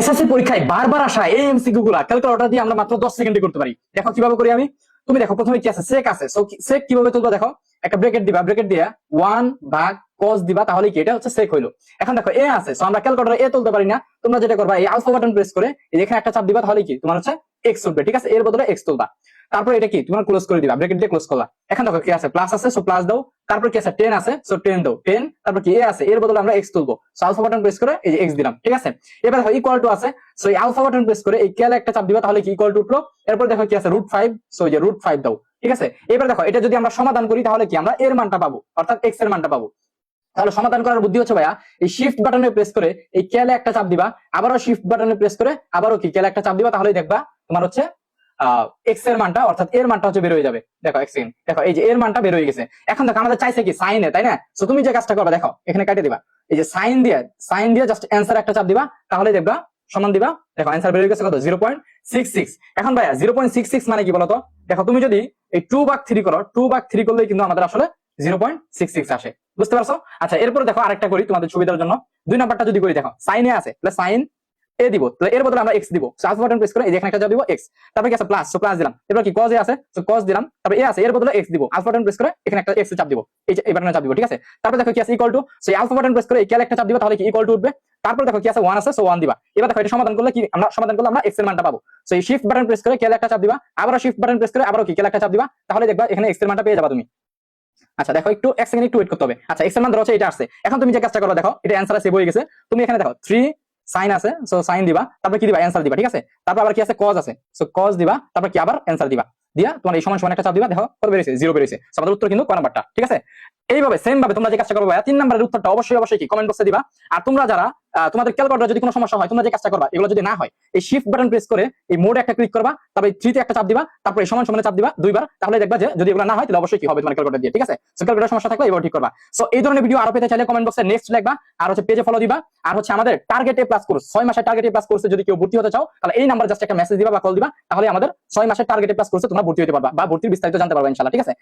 SSC পরীক্ষায় বারবার আসা এই এমসিকিউ গুলা ক্যালকুলেটর দিয়ে আমরা মাত্র 10 সেকেন্ডে করতে পারি। দেখো কিভাবে করি আমি। তুমি দেখো প্রথমে কি আছে, সেক আছে। সো সেক কিভাবে তুলবা, দেখো একটা ব্র্যাকেট দিবা, ব্র্যাকেট দিয়া 1 ভাগ cos দিবা, তাহলে কি এটা হচ্ছে সেক হইলো। এখন দেখো এ আছে, সো আমরা ক্যালকুলেটরে এ তুলতে পারি না। তোমরা যেটা করবা, এই আলফা বাটন প্রেস করে এই এখানে একটা চাপ দিবা, তাহলে কি তোমার হচ্ছে x উঠবে, ঠিক আছে। এর বদলে x তুলবা, তারপর এটা কি তোমার ক্লোজ করে দিবা, ব্র্যাকেট দিয়ে ক্লোজ করলা। এখন দেখো কি আছে, প্লাস আছে, সো প্লাস দাও। তারপর কি আছে, 10 আছে, সো 10 দাও 10। তারপর কি এ আছে, এর বদলে আমরা x তুলবো, সো আলফা বাটন প্রেস করে এই যে x দিলাম, ঠিক আছে। এবার দেখো ইকুয়াল টু আছে, সো এই আলফা বাটন প্রেস করে এই ক্যালে একটা চাপ দিবা, তাহলে কি ইকুয়াল টু উঠলো। এরপর দেখো কি আছে, √5, সো এই যে √5 দাও, ঠিক আছে। এবার দেখো এটা যদি আমরা সমাধান করি, তাহলে কি আমরা এর মানটা পাবো, অর্থাৎ x এর মানটা পাবো। তাহলে সমাধান করার বুদ্ধি হচ্ছে ভাইয়া, এই শিফট বাটনে প্রেস করে এই ক্যালে একটা চাপ দিবা, আবারও শিফট বাটনে প্রেস করে আবারও কি ক্যালে একটা চাপ দিবা, তাহলেই দেখবা তোমার হচ্ছে এক্স এর মানটা, অর্থাৎ এর মানটা হচ্ছে বের হয়ে যাবে। দেখো এক সেকেন্ড, দেখো এই যে এর মানটা বের হয়ে গেছে। এখন দেখো আমাদের চাইছে কি সাইনে, তাই না। সো তুমি যে কাজটা করবা, দেখো এখানে কাটে দিবা, এই যে সাইন দিয়ে জাস্ট অ্যান্সার একটা চাপ দিবা, তাহলে দেখবা সমান দিবা। দেখো অ্যান্সার বের হয়ে গেছে কত, 0.66। এখন ভাইয়া 0.66 মানে কি বলতো, দেখো তুমি যদি এই 2/3 করো, 2/3 করলেই কিন্তু আমাদের আসলে 0.66 আসে, বুঝতে পারছো। আচ্ছা এরপরে দেখো আরেকটা করি তোমাদের সুবিধার জন্য। 2 নাম্বারটা যদি করি, দেখো সাইনে আছে, তাহলে সাইন এ দিব, তাহলে এর বদলে আমরা x দিব। আলফা বাটন প্রেস করে এই যে এখানে একটা চাপ দিব x, তারপর কি আছে প্লাস, সো প্লাস দিলাম। এরপর কি cos এ আছে, সো cos দিলাম। তারপর এ আছে, এর বদলে x দিব, আলফা বাটন প্রেস করে এখানে একটা x এর চাপ দিব, এই যে এই বাটনে চাপ দিব, ঠিক আছে। তারপর দেখো কি আছে, ইকুয়াল টু, সো এই আলফা বাটন প্রেস করে এই ক্যাল একটা চাপ দিবা, তাহলে কি ইকুয়াল টু উঠবে। তারপর দেখো কি আছে, 1 আছে, সো 1 দিবা। এবার দেখো এটা সমাধান করলে কি আমরা x এর মানটা পাবো। সো এই শিফট বাটন প্রেস করে ক্যাল একটা চাপ দিবা, আবারো শিফট বাটন প্রেস করে আবারো কি ক্যাল একটা চাপ দিবা, তাহলে দেখবা এখানে x এর মানটা পেয়ে যাবা তুমি। আচ্ছা দেখো একটু এক সেকেন্ড একটু ওয়েট করতে হবে। আচ্ছা এক্স এর মান ধরো হচ্ছে এটা আসছে। এখন তুমি যে কাজটা করো, দেখো এটা অ্যানসার সেভ হয়ে গেছে। তুমি এখানে দেখো 3 সাইন আছে, সো সাইন দিবা, তারপর কি দিবা, অ্যানসার দিবা, ঠিক আছে। তারপর আবার কি আছে, cos আছে, সো cos দিবা, তারপর কি আবার অ্যানসার দিবা, দিয়া তোমার এই সমান সমান একটা চাপ দিবা। দেখো কত বেরিয়েছে, 0 বেরিয়েছে। সো আমাদের উত্তর কিন্তু ক নাম্বারটা, ঠিক আছে। এইভাবে সেম ভাবে তোমরা যে কাজটা করবে, 3 নাম্বারের উত্তরটা অবশ্যই কি কমেন্ট বক্সে দিবা। আর তোমরা যারা তোমাদের ক্যালকুলেটরে যদি কোনো সমস্যা হয়, তোমরা যে কাজটা করবা, এগুলো যদি না হয়, এই শিফট বাটন প্রেস করে এই মোডে একটা ক্লিক করবা, তারপর এই 3 তে একটা চাপ দিবা, তারপর এই সমান সমানে চাপ দিবা দুইবার, তাহলে দেখবা যে যদি এগুলো না হয় তাহলে অবশ্যই কি হবে তোমার ক্যালকুলেটর দিয়ে, ঠিক আছে। সো ক্যালকুলেটর সমস্যা থাকলে এবার ঠিক করবা। সো এই ধরনের ভিডিও আরো পেতে চাইলে কমেন্ট বক্সে নেক্সট লিখবা, আর হচ্ছে পেজে ফলো দিবা। আর হচ্ছে আমাদের টার্গেট এ প্লাস কোর্স 6 মাসের টার্গেট এ প্লাস কোর্সে যদি কেউ ভর্তি হতে চাও, তাহলে এই নাম্বার জাস্ট একটা মেসেজ দিবা বা কল দিবা, তাহলে আমাদের 6 মাসের টার্গেট এ প্লাস কোর্সে তোমরা ভর্তি হতে পারবা বা ভর্তির বিস্তারিত জানতে পারবা ইনশাআল্লাহ, ঠিক আছে।